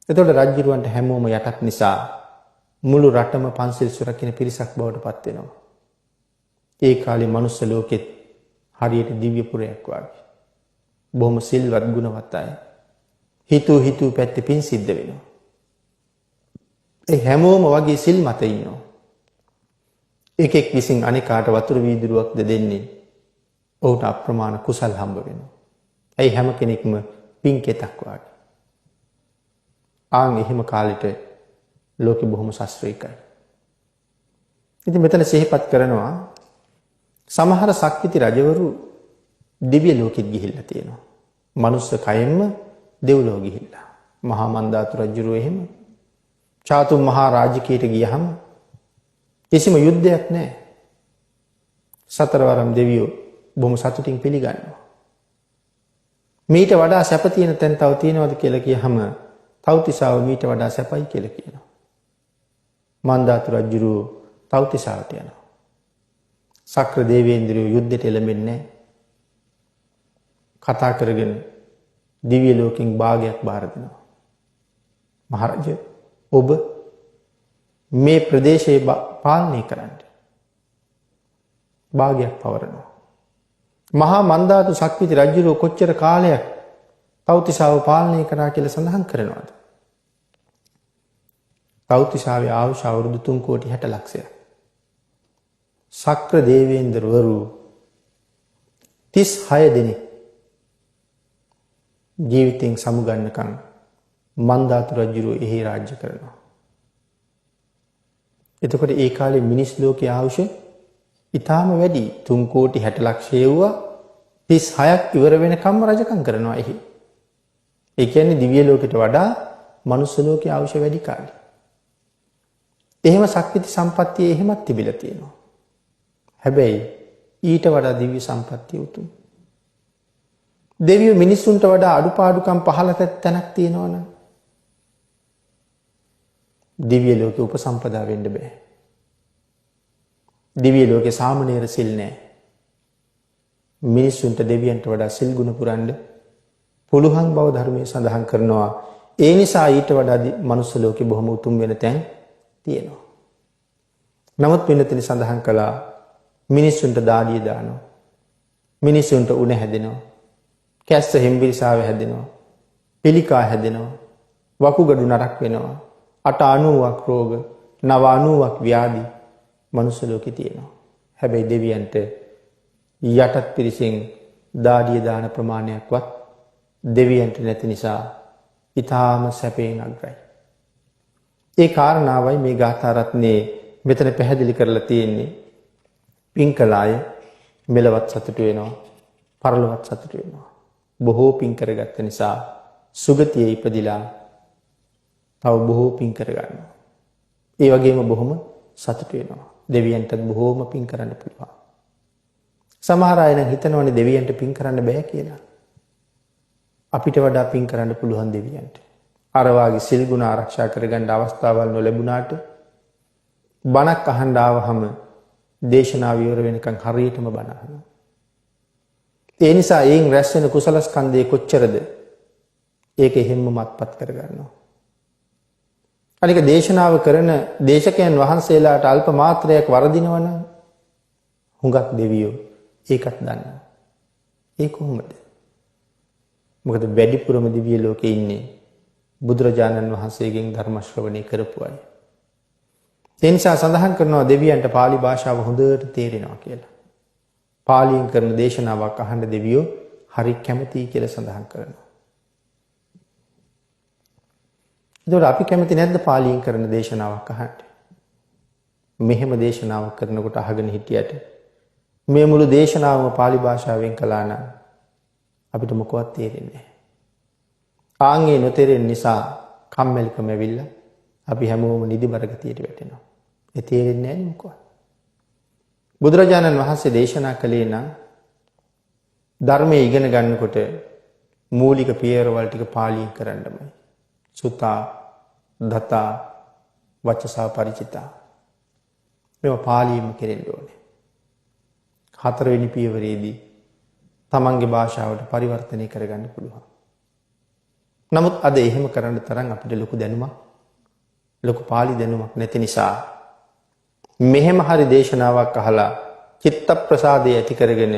එතකොට රජුරවන්ට හැමෝම යටත් නිසා මුළු රටම පන්සිල් සුරකින්න පිරිසක් බවට පත් වෙනවා. ඒ කාලේ මනුස්ස ලෝකෙත් හරියට දිව්‍ය පුරයක් වගේ. බොහොම සිල්වත් ගුණවත් අය. හිතු පැත්තේ පින් සිද්ධ වෙනවා. ඒ හැමෝම වගේ සිල් මත ඉන්නවා. එකෙක් විසින් අනිකාට වතුර වීදුරුවක්ද දෙන්නේ. ඔහුට අප්‍රමාණ කුසල් හම්බ වෙනවා. ඒ හැම කෙනෙක්ම පින්කෙතක් වගේ. ආන් එහෙම කාලෙට ලෝකෙ බොහොම ශාස්ත්‍රීයයි. ඉතින් මෙතන සිහිපත් කරනවා සමහර සක්විති රජවරු දිව්‍ය ලෝකෙත් ගිහිල්ලා තියෙනවා. මනුස්ස කයෙන්ම දෙව්ලොව ගිහිල්ලා. මහා මන්දාතු රජුරෝ එහෙම චාතුම් මහා රාජකීයට ගියහම කිසිම යුද්ධයක් නැහැ. සතරවරම් දෙවියෝ බොහොම සතුටින් පිළිගන්නවා. මීට වඩා සැප තියෙන තැන් තව තියෙනවද කියලා කියහම තව්තිසාව මීට වඩා සැපයි කියලා කියනවා. මන්දාතු රජුරෝ තව්තිසාවට යනවා. සක්‍ර දේවේන්ද්‍රයෝ යුද්ධයට එළඹෙන්නේ කතා කරගෙන දිව්‍ය ලෝකෙන් භාගයක් බාර දෙනවා. මහරජ ඔබ මේ ප්‍රදේශයේ පාලනය කරන්න. භාගයක් පවරනවා. මහා මන්දාතු සක්විති රජුරෝ කොච්චර කාලයක් තව්තිසාව පාලනය කරා කියලා සඳහන් කරනවාද? තව්තිසාවේ ආයුෂ අවුරුදු 3,60,00,000ක්. සක්‍ර දේවේන්ද්‍රවරු 36 දෙනෙක් ජීවිතෙන් සමුගන්නකම් මන්දාතු රජුරෝ එහි රාජ්‍ය කරනවා. එතකොට ඒ කාලේ මිනිස් ලෝකයේ ආයුෂ ඊටාම වැඩි 3,60,00,000 වුණා 36ක් ඉවර වෙනකම්ම රජකම් කරනවා එහි. ඒ කියන්නේ දිව්‍ය ලෝකයට වඩා මනුස්ස ලෝකයේ ආයුෂ වැඩි කාලේ. එහෙම සක්විති සම්පත්තිය එහෙමත් තිබිලා තියෙනවා. හැබැයි ඊට වඩා දිව්‍ය සම්පත්තිය උතුම්. දෙවියෝ මිනිසුන්ට වඩා අඩුපාඩුකම් පහළ තැනක් තියෙනවනම් දිව්‍ය ලෝකේ උපසම්පදා වෙන්න බෑ. දිව්‍ය ලෝකේ සාමණේර සිල් නැහැ. මිනිසුන්ට දෙවියන්ට වඩා සිල් ගුණ පුරන්න පුළුවන් බව ධර්මයේ සඳහන් කරනවා. ඒ නිසා ඊට වඩා මනුස්ස ලෝකේ බොහොම උතුම් වෙන තැන් තියෙනවා. නමුත් වෙනතන සඳහන් කළා මිනිසුන්ට දාඩිය දානවා. මිනිසුන්ට උණ හැදෙනවා. කැස්ස හෙම්බිරිසාව හැදෙනවා. පිළිකා හැදෙනවා. වකුගඩු නරක් වෙනවා. 890ක් රෝග, 990ක් ව්‍යාධි මනුස්ස ලෝකේ තියෙනවා. හැබැයි දෙවියන්ට යටත් පිරිසෙන් දාඩිය දාන ප්‍රමාණයක්වත් දෙවියන්ට නැති නිසා ඊටාම සැපයෙන් අග්‍රයි. ඒ කාරණාවයි මේ ගාථා රත්නේ මෙතන පැහැදිලි කරලා තියෙන්නේ. පින් කළ අය මෙලවත් සතුට වෙනවා, පරලොවත් සතුට වෙනවා. බොහෝ පින් කරගත්ත නිසා සුගතියේ ඉපදිලා තව බොහෝ පින් කරගන්නවා. ඒ වගේම බොහොම සතුට වෙනවා. දෙවියන්ටත් බොහෝම පින් කරන්න පුළුවන්. සමහර අය නම් හිතනවනේ දෙවියන්ට පින් කරන්න බෑ කියලා. අපිට වඩා පින් කරන්න පුළුවන් දෙවියන්ට. අර වාගේ සිල් ගුණ ආරක්ෂා කරගන්න අවස්ථාවල් නොලැබුණාට බණක් අහන්න ආවහම දේශනාව ඉවර වෙනකන් හරියටම බණ අහනවා. ඒ නිසා එයින් රැස් වෙන කුසල ස්කන්ධය කොච්චරද? ඒක එහෙම්ම මත්පත් කරගන්නවා. අනික දේශනාව කරන දේශකයන් වහන්සේලාට අල්ප මාත්‍රයක් වරදිනවනම් හුඟක් දෙවියෝ ඒකත් දන්නවා. ඒ කොහොමද? මොකද වැඩිපුරම දිව්‍ය ලෝකේ ඉන්නේ බුදුරජාණන් වහන්සේගෙන් ධර්ම ශ්‍රවණය කරපු අය. ඒ නිසා සඳහන් කරනවා දෙවියන්ට pāli භාෂාව හොඳට තේරෙනවා කියලා. පාලියෙන් කරන දේශනාවක් අහන්න දෙවියෝ හරි කැමතියි කියලා සඳහන් කරනවා. ඒතකොට අපි කැමති නැද්ද පාලියෙන් කරන දේශනාවක් අහන්න? මෙහෙම දේශනාවක් කරනකොට අහගෙන හිටියට මේ මුළු දේශනාවම pāli භාෂාවෙන් කළා නම් අපිට මොකවත් තේරෙන්නේ නැහැ. ආන්ගේ නොතේරෙන නිසා කම්මැලිකම ඇවිල්ලා අපි හැමෝම නිදිබර ගතියට වැටෙනවා. ඒ තේරෙන්නේ නැහැ මොකවත්. බුදුරජාණන් වහන්සේ දේශනා කළේ නම් ධර්මයේ ඉගෙන ගන්නකොට මූලික පියවරවල් ටික පාලියෙන් කරන්නමයි. සුතා, දතා, වචසා පරිචිතා. මේවා පාලියෙන්ම කෙරෙන්න ඕනේ. හතරවෙනි පියවරේදී තමන්ගේ භාෂාවට පරිවර්තනය කරගන්න පුළුවන්. නමුත් අද එහෙම කරන්න තරම් අපිට ලොකු දැනුමක්, ලොකු පාලි දැනුමක් නැති නිසා මෙහෙම හරි දේශනාවක් අහලා චිත්ත ප්‍රසාදය ඇති කරගෙන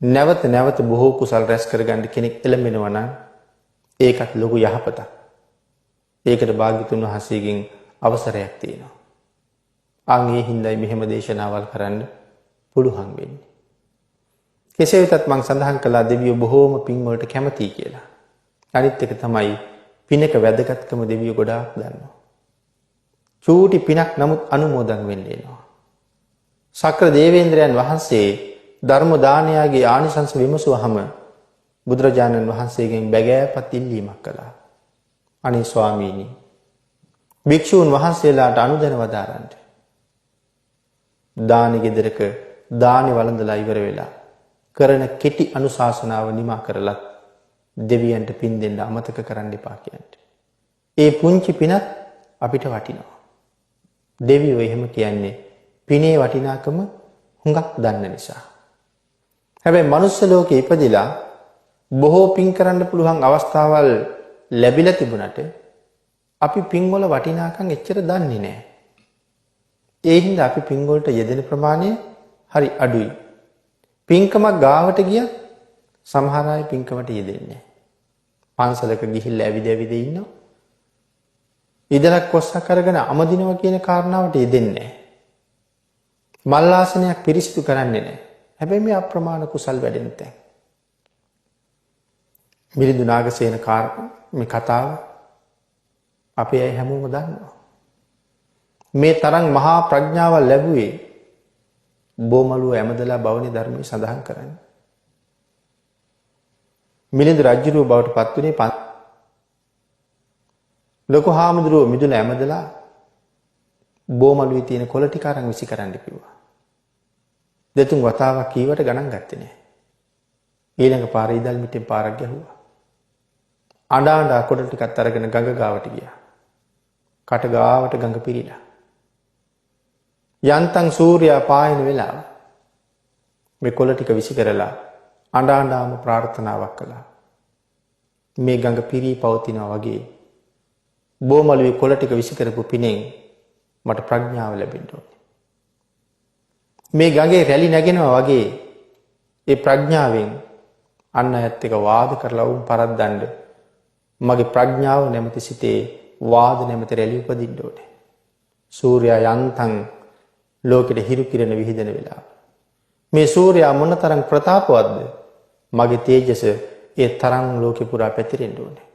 නැවත නැවත බොහෝ කුසල් රැස් කරගන්න කෙනෙක් එළඹෙනවා නම් ඒකත් ලොකු යහපතක්. ඒකට භාග්‍යතුන් වහන්සේගෙන් අවසරයක් තියෙනවා. අන් ඒ හින්දායි මෙහෙම දේශනාවල් කරන්න පුළුවන් වෙන්නේ. කෙසේ වෙතත් මම සඳහන් කළා දෙවියෝ බොහෝම පින් වලට කැමතියි කියලා. අනිත් එක තමයි පිනක වැදගත්කම දෙවියෝ ගොඩාක් දන්නවා. චූටි පිනක් නමුත් අනුමෝදන් වෙන්න එනවා. සක්‍ර දේවේන්ද්‍රයන් වහන්සේ ධර්ම දානයාගේ ආනිසංස විමසුවහම බුදුරජාණන් වහන්සේගෙන් බැගෑපත් ඉල්ලීමක් කළා. අනේ ස්වාමීනි, භික්ෂූන් වහන්සේලාට අනුදැන වදාරන්න. දානි ගෙදරක දානි වළඳලා ඉවර වෙලා කරන කෙටි අනුශාසනාව නිමා කරලත් දෙවියන්ට පින් දෙන්න අමතක කරන්න එපා කියන්ට. ඒ පුංචි පිනත් අපිට වටිනවා. දෙවියෝ එහෙම කියන්නේ පිනේ වටිනාකම හුඟක් දන්න නිසා. හැබැයි මනුස්ස ලෝකේ ඉපදිලා බොහෝ පින් කරන්න පුළුවන් අවස්ථාවල් ලැබිලා තිබුණට අපි පින් වල වටිනාකම් එච්චර දන්නේ නැහැ. ඒ හින්දා අපි පින් වලට යෙදෙන ප්‍රමාණය හරි අඩුයි. පින්කමක් ගාවට ගියත් සමහර අය පින්කමට යෙදෙන්නේ නැහැ. පන්සලක ගිහිල්ලා ඇවිද ඉන්නවා. ඉදලක් කොස්සක් අරගෙන අමදිනවා කියන කාරණාවට යෙදෙන්නේ නැහැ. මල් ආසනයක් පිරිසිදු කරන්නේ නැහැ. හැබැයි මේ අප්‍රමාණ කුසල් වැඩෙන තැන්. මිලිඳු නාගසේන මේ කතාව අපේ අය හැමෝම දන්නවා. මේ තරම් මහා ප්‍රඥාවල් ලැබුවේ බෝමලුව ඇමදලා බවනේ ධර්මයේ සඳහන් කරන්නේ. මිලිඳු රජුගේ බවට පත් වුණේ ලොකු හාමුදුරුවෝ මිදුල ඇමදලා බෝමලුවේ තියෙන කොළ ටික අරන් විසි කරන්න කිව්වා. දෙතුන් වතාවක් කීවට ගණන් ගත්තේ නැහැ. ඊළඟ පාරේ ඉදල් මිටෙන් පාරක් ගැහුවා. අඬා කොළ ටිකත් අරගෙන ගඟ ගාවට ගියා. කට ගාවට ගඟ පිරීලා. යන්තම් සූර්යයා පායන වෙලාව මේ කොළ ටික විසි කරලා අඬාම ප්‍රාර්ථනාවක් කළා. මේ ගඟ පිරී පවතිනවා වගේ බෝමලුවේ කොළ ටික විසි කරපු පිනෙන් මට ප්‍රඥාව ලැබෙන්න ඕනේ. මේ ගඟේ රැලි නැගෙනවා වගේ ඒ ප්‍රඥාවෙන් අන්න ඇත්ත එක වාද කරලා වුන් පරද්දන්න මගේ ප්‍රඥාව නැමැති සිතේ වාද නැමැති රැලි උපදින්න ඕනේ. සූර්යයා යන්තම් ලෝකෙට හිරු කිරණ විහිදෙන වෙලාව. මේ සූර්යයා මොනතරම් ප්‍රතාපවත්ද? මගේ තේජස ඒ තරම් ලෝකෙ පුරා පැතිරෙන්න ඕනේ.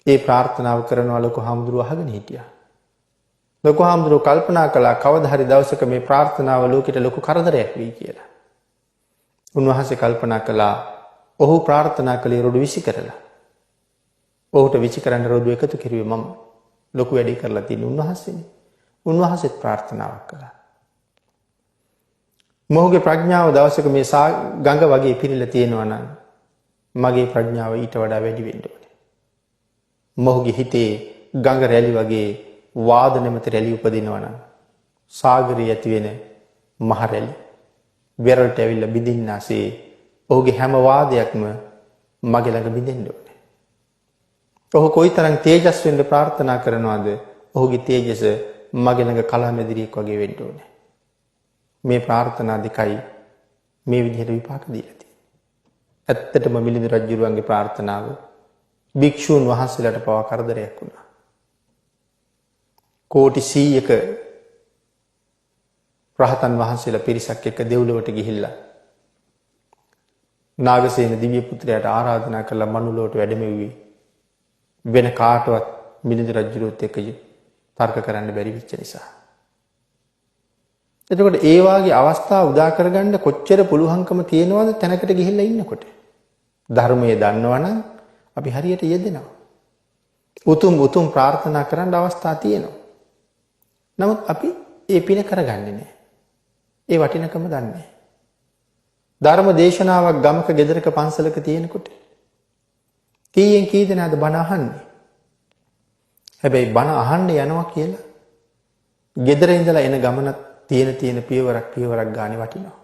ඒ ප්‍රාර්ථනාව කරනවා ලොකු හාමුදුරුවෝ අහගෙන හිටියා. ලොකු හාමුදුරුවෝ කල්පනා කළා කවදා හරි දවසක මේ ප්‍රාර්ථනාව ලෝකෙට ලොකු කරදරයක් වෙයි කියලා. උන්වහන්සේ කල්පනා කළා ඔහු ප්‍රාර්ථනා කළේ රොඩු විසි කරලා. ඔහුට විසි කරන්න රොඩු එකතු කිරුවේ මම. ලොකු වැඩේ කරලා තියෙන උන්වහන්සේනේ. උන්වහන්සේත් ප්‍රාර්ථනාවක් කළා. මොහුගේ ප්‍රඥාව දවසක මේ ගඟ වගේ පිරීලා තියෙනවා නම් මගේ ප්‍රඥාව ඊට වඩා වැඩි වෙන්න ඕනේ. මොහුගේ හිතේ ගඟ රැලි වගේ වාද නැමැති රැලි උපදිනවා නම් සාගරයේ ඇති වෙන මහ රැලි වෙරළට ඇවිල්ලා බිඳින්නාසේ ඔහුගේ හැම වාදයක්ම මගේ ළඟ බිඳෙන්න ඕනේ. ඔහු කොයිතරම් තේජස් වෙන්න ප්‍රාර්ථනා කරනවද? ඔහුගේ තේජස මගේ ළඟ කලාමැදිරියක් වගේ වෙන්න ඕනේ. මේ ප්‍රාර්ථනා දෙකයි මේ විදිහට විපාක දීලා තියෙන්නේ. ඇත්තටම මිලිඳු රජුරුවන්ගේ ප්‍රාර්ථනාව භික්ෂූන් වහන්සේලාට පවා කරදරයක් වුණා. කෝටි 100ක රහතන් වහන්සේලා පිරිසක් එක්ක දෙව්ලොවට ගිහිල්ලා නාගසේන දිව්‍ය පුත්‍රයාට ආරාධනා කළා මනුලොවට වැඩමෙව්වේ වෙන කාටවත් මිලිඳු රජුරුවත් එක්ක තර්ක කරන්න බැරි වෙච්ච නිසා. එතකොට ඒ වාගේ අවස්ථා උදා කරගන්න කොච්චර පුළුවන්කම තියෙනවද තැනකට ගිහිල්ලා ඉන්නකොට? ධර්මයේ දන්නවනම් අපි හරියට යෙදෙනවා. උතුම් ප්‍රාර්ථනා කරන්න අවස්ථා තියෙනවා. නමුත් අපි ඒ පින කරගන්නේ නැහැ. ඒ වටිනකම දන්නේ නැහැ. ධර්ම දේශනාවක් ගමක ගෙදරක පන්සලක තියෙනකොට කීයෙන් කී දෙනාද බණ අහන්නේ? හැබැයි බණ අහන්න යනවා කියලා ගෙදර ඉඳලා එන ගමනත් තියෙන පියවරක් ගානේ වටිනවා.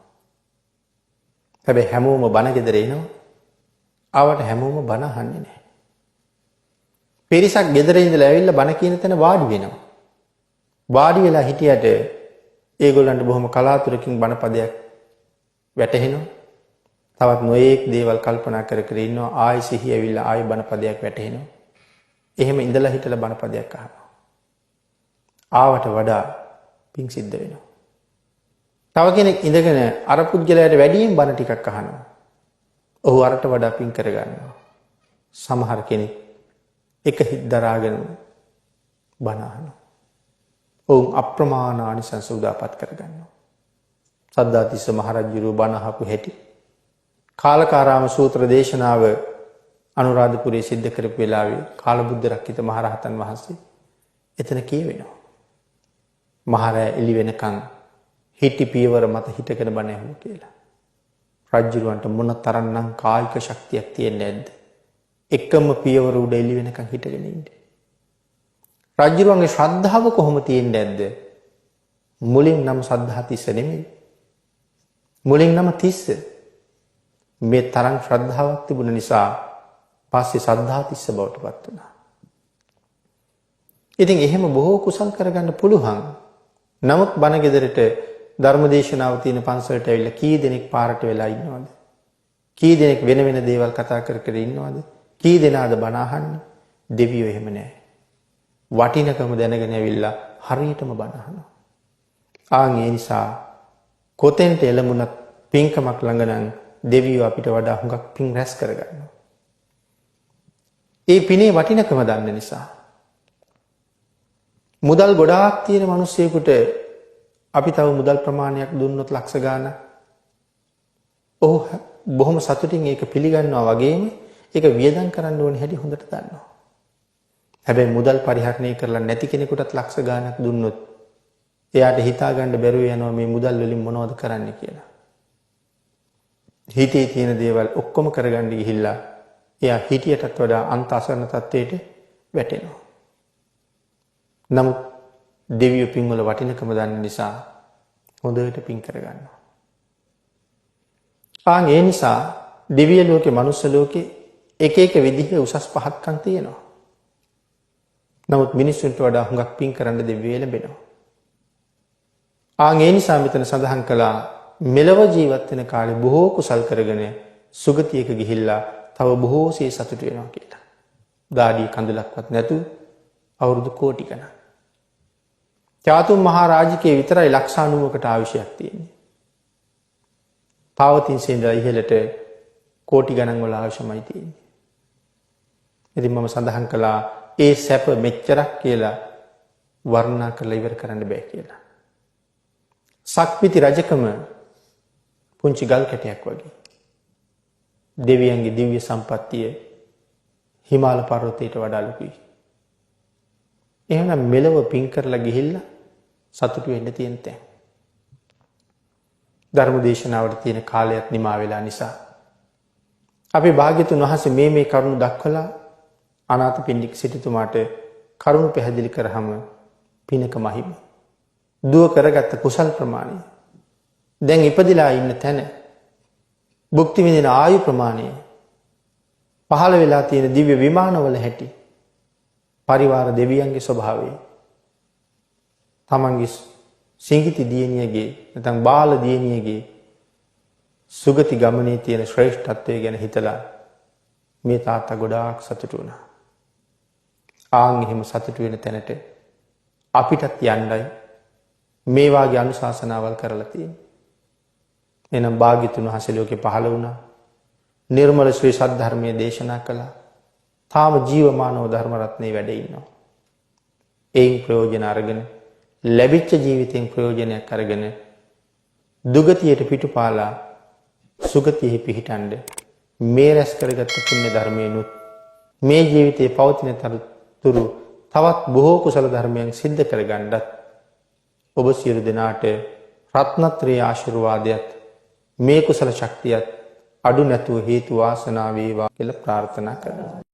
හැබැයි හැමෝම බණ ගෙදර එනවා. ආවට හැමෝම බණ අහන්නේ නැහැ. පිරිසක් ගෙදර ඉඳලා ඇවිල්ලා බණ කියන තැන වාඩි වෙනවා. වාඩි වෙලා හිටියට ඒගොල්ලන්ට බොහොම කලාතුරකින් බණ පදයක් වැටහෙනවා. තවත් නොයේක් දේවල් කල්පනා කර කර ඉන්නවා. ආයෙ සිහි ඇවිල්ලා ආයෙ බණ පදයක් වැටහෙනවා. එහෙම ඉඳලා හිටලා බණ පදයක් අහනවා. ආවට වඩා පිං සිද්ධ වෙනවා. තව කෙනෙක් ඉඳගෙන අර පුද්ගලයාට වැඩියෙන් බණ ටිකක් අහනවා. ඔහු අරට වඩා පිං කරගන්නවා. සමහර කෙනෙක් එක හිත් දරාගෙන බණ අහනවා. ඔවුන් අප්‍රමාණ ආනිසංස උදාපත් කරගන්නවා. සද්ධාතිස්ස මහරජුරුව බණ අහපු හැටි කාලකාරාම සූත්‍ර දේශනාව අනුරාධපුරයේ සිද්ධ කරපු වෙලාවේ කාලබුද්ධ රක්කිත මහරහතන් වහන්සේ එතන කියවෙනවා. මහරෑ එළි වෙනකන් හිටි පියවර මත හිටගෙන බණ ඇහුවා කියලා. රජුරවන්ට මොන තරම්නම් කායික ශක්තියක් තියෙන්නේ නැද්ද? එකම පියවර උඩ එළි වෙනකන් හිටගෙන ඉන්නේ. රජුරවන්ගේ ශ්‍රද්ධාව කොහොම තියෙන්නේ නැද්ද? මුලින් නම් සද්ධාතිස්ස නෙමෙයි. මුලින් නම් තිස්ස. මේ තරම් ශ්‍රද්ධාවක් තිබුණ නිසා පස්සේ සද්ධාතිස්ස බවට පත් වුණා. ඉතින් එහෙම බොහෝ කුසල් කරගන්න පුළුවන්. නමුත් බණ ගෙදරට ධර්මදේශනාව තියෙන පන්සලට ඇවිල්ලා කී දෙනෙක් පාරට වෙලා ඉන්නවද? කී දෙනෙක් වෙන වෙන දේවල් කතා කර කර ඉන්නවද? කී දෙනාද බණ අහන්නේ? දෙවියෝ එහෙම නැහැ. වටිනකම දැනගෙන ඇවිල්ලා හරියටම බණ අහනවා. ආන් ඒ නිසා කොතෙන්ට එළඹුණත් පින්කමක් ළඟ නම් දෙවියෝ අපිට වඩා හුඟක් පින් රැස් කරගන්නවා. ඒ පිනේ වටිනකම දන්න නිසා. මුදල් ගොඩාක් තියෙන මිනිස්සෙකුට අපි තව මුදල් ප්‍රමාණයක් දුන්නොත් ලක්ෂ ගාණක් ඔහු බොහොම සතුටින් ඒක පිළිගන්නවා වගේම ඒක වියදම් කරන්න ඕනේ හැටි හොඳට දන්නවා. හැබැයි මුදල් පරිහරණය කරලා නැති කෙනෙකුටත් ලක්ෂ ගාණක් දුන්නොත් එයාට හිතා ගන්න බැරුව යනවා මේ මුදල් වලින් මොනවද කරන්න කියලා. හිතේ තියෙන දේවල් ඔක්කොම කරගන්න ගිහිල්ලා එයා හිතියටත් වඩා අන්ත අසරණ තත්ත්වයට වැටෙනවා. නමුත් දෙවියෝ පින් වල වටිනකම දන්න නිසා හොඳට පින් කරගන්නවා. ආන් ඒ නිසා දිව්‍ය ලෝකේ මනුස්ස ලෝකේ එක එක විදිහේ උසස් පහත්කම් තියෙනවා. නමුත් මිනිස්සුන්ට වඩා හුඟක් පින් කරන්න දෙවියෝ ලැබෙනවා. ආන් ඒ නිසා මෙතන සඳහන් කළා මෙලව ජීවත් වෙන කාලේ බොහෝ කුසල් කරගෙන සුගතියක ගිහිල්ලා තව බොහෝසේ සතුට වෙනවා කියලා. දාඩිය කඳුලක්වත් නැතු අවුරුදු කෝටි ගණන්. චාතුම් මහා රාජිකයේ විතරයි ලක්ෂ 90කට ආයුෂයක් තියෙන්නේ. පාවතින්සේ ඉඳලා ඉහළට කෝටි ගණන් වල ආයුෂමයි තියෙන්නේ. ඉතින් මම සඳහන් කළා ඒ සැප මෙච්චරක් කියලා වර්ණනා කරලා ඉවර කරන්න බෑ කියලා. සක්විති රජකම පුංචි ගල් කැටයක් වගේ. දෙවියන්ගේ දිව්‍ය සම්පත්තිය හිමාල පර්වතයට වඩා ලොකුයි. එහෙනම් මෙලව පින් කරලා ගිහිල්ලා සතුටු වෙන්න තියෙන තැන. ධර්ම දේශනාවට තියෙන කාලයත් නිමා වෙලා නිසා අපි භාග්‍යතුන් වහන්සේ මේ කරුණු දක්වලා අනාථපිණ්ඩික සිටුතුමාට කරුණු පැහැදිලි කරාම පිනක මහිම දුව කරගත්ත කුසල් ප්‍රමාණය දැන් ඉපදිලා ඉන්න තැන භුක්ති විඳින ආයු ප්‍රමාණය පහළ වෙලා තියෙන දිව්‍ය විමානවල හැටි පරිවාර දෙවියන්ගේ ස්වභාවය තමන්ගේ සිඟිති දියණියගේ නැත්නම් බාල දියණියගේ සුගති ගමනේ තියෙන ශ්‍රේෂ්ඨත්වය ගැන හිතලා මේ තාත්තා ගොඩාක් සතුටු වුණා. ආන් එහෙම සතුටු වෙන තැනට අපිටත් යන්නයි මේ වාගේ අනුශාසනාවල් කරලා තියෙන්නේ. එනම් භාග්‍යතුන් වහන්සේ ලෝකේ පහළ වුණා. නිර්මල ශ්‍රී සද්ධර්මයේ දේශනා කළා. තාම ජීවමානව ධර්ම රත්නේ වැඩ ඉන්නවා. ඒන් ප්‍රයෝජන අරගෙන ලැබිච්ච ජීවිතෙන් ප්‍රයෝජනයක් අරගෙන දුගතියට පිටුපාලා සුගතියෙහි පිහිටන්ඩ මේ රැස් කරගත්ත පුණ්‍ය ධර්මයනුත් මේ ජීවිතයේ පවතින තුරු තවත් බොහෝ කුසල ධර්මයන් සිද්ධ කරගන්නත් ඔබ සියලු දෙනාට රත්නත්‍රයේ ආශිර්වාදයත් මේ කුසල ශක්තියත් අඩු නැතුව හේතු වාසනා වේවා කියලා ප්‍රාර්ථනා කරනවා.